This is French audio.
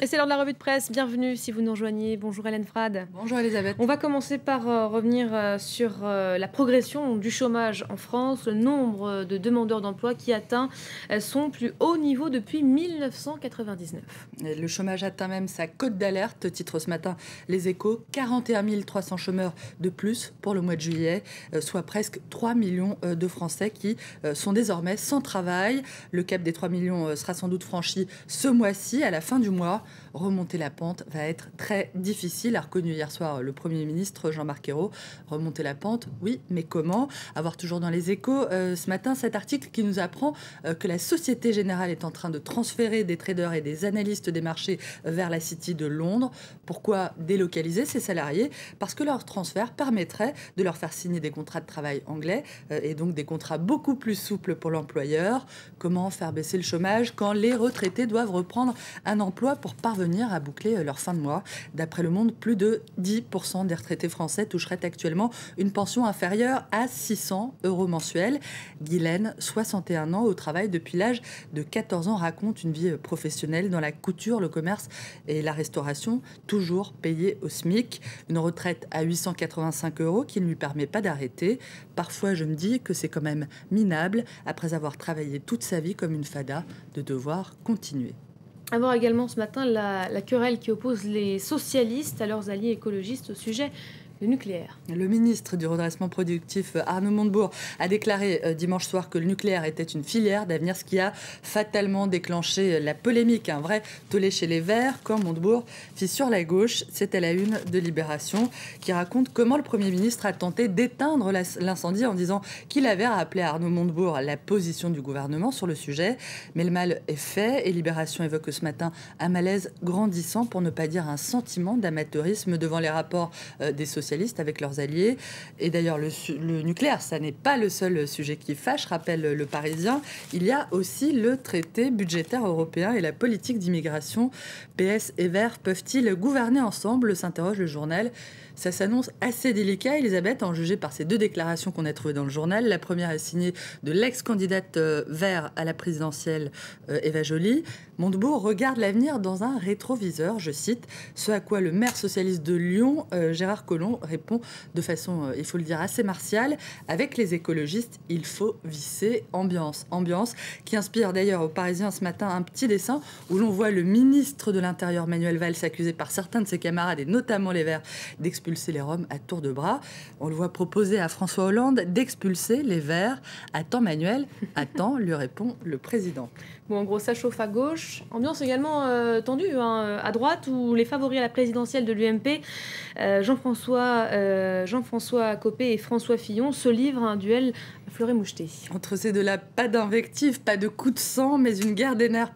Et c'est l'heure de la revue de presse. Bienvenue si vous nous rejoignez. Bonjour Hélène Frade. Bonjour Elisabeth. On va commencer par revenir sur la progression du chômage en France. Le nombre de demandeurs d'emploi qui atteint son plus haut niveau depuis 1999. Et le chômage atteint même sa cote d'alerte. Titre ce matin Les Échos, 41 300 chômeurs de plus pour le mois de juillet, soit presque 3 millions de Français qui sont désormais sans travail. Le cap des 3 millions sera sans doute franchi ce mois-ci, à la fin du mois. Remonter la pente va être très difficile, a reconnu hier soir le Premier ministre Jean-Marc Ayrault. Remonter la pente, oui, mais comment? Avoir toujours dans les Échos ce matin cet article qui nous apprend que la Société Générale est en train de transférer des traders et des analystes des marchés vers la City de Londres. Pourquoi délocaliser ces salariés? Parce que leur transfert permettrait de leur faire signer des contrats de travail anglais et donc des contrats beaucoup plus souples pour l'employeur. Comment faire baisser le chômage quand les retraités doivent reprendre un emploi pour parvenir à boucler leur fin de mois? D'après Le Monde, plus de 10% des retraités français toucheraient actuellement une pension inférieure à 600 € mensuels. Guylaine, 61 ans, au travail depuis l'âge de 14 ans, raconte une vie professionnelle dans la couture, le commerce et la restauration, toujours payée au SMIC. Une retraite à 885 € qui ne lui permet pas d'arrêter. Parfois, je me dis que c'est quand même minable, après avoir travaillé toute sa vie comme une fada, de devoir continuer. À voir également ce matin la querelle qui oppose les socialistes à leurs alliés écologistes au sujet du nucléaire. Le ministre du redressement productif, Arnaud Montebourg, a déclaré dimanche soir que le nucléaire était une filière d'avenir, ce qui a fatalement déclenché la polémique. Un vrai tollé chez les Verts, quand Montebourg fissure la gauche. C'est à la une de Libération, qui raconte comment le Premier ministre a tenté d'éteindre l'incendie en disant qu'il avait rappelé à Arnaud Montebourg la position du gouvernement sur le sujet. Mais le mal est fait et Libération évoque ce matin un malaise grandissant, pour ne pas dire un sentiment d'amateurisme devant les rapports des socialistes avec leurs alliés. Et d'ailleurs, le nucléaire, ça n'est pas le seul sujet qui fâche, rappelle le Parisien. Il y a aussi le traité budgétaire européen et la politique d'immigration. PS et Verts peuvent-ils gouverner ensemble, s'interroge le journal. Ça s'annonce assez délicat, Elisabeth, à en juger par ces deux déclarations qu'on a trouvées dans le journal. La première est signée de l'ex-candidate Vert à la présidentielle, Eva Joly. Montebourg regarde l'avenir dans un rétroviseur, je cite, ce à quoi le maire socialiste de Lyon, Gérard Collomb, répond de façon, il faut le dire, assez martiale. Avec les écologistes, il faut visser ambiance. Ambiance qui inspire d'ailleurs aux Parisiens ce matin un petit dessin où l'on voit le ministre de l'Intérieur, Manuel Valls, accusé par certains de ses camarades, et notamment les Verts, d'expulser les Roms à tour de bras. On le voit proposer à François Hollande d'expulser les Verts. Attends Manuel, attends, lui répond le président. Bon, en gros, ça chauffe à gauche. Ambiance également tendue à droite, où les favoris à la présidentielle de l'UMP, Jean-François Copé et François Fillon, se livrent à un duel fleuret moucheté. Entre ces deux-là, pas d'invective, pas de coup de sang, mais une guerre des nerfs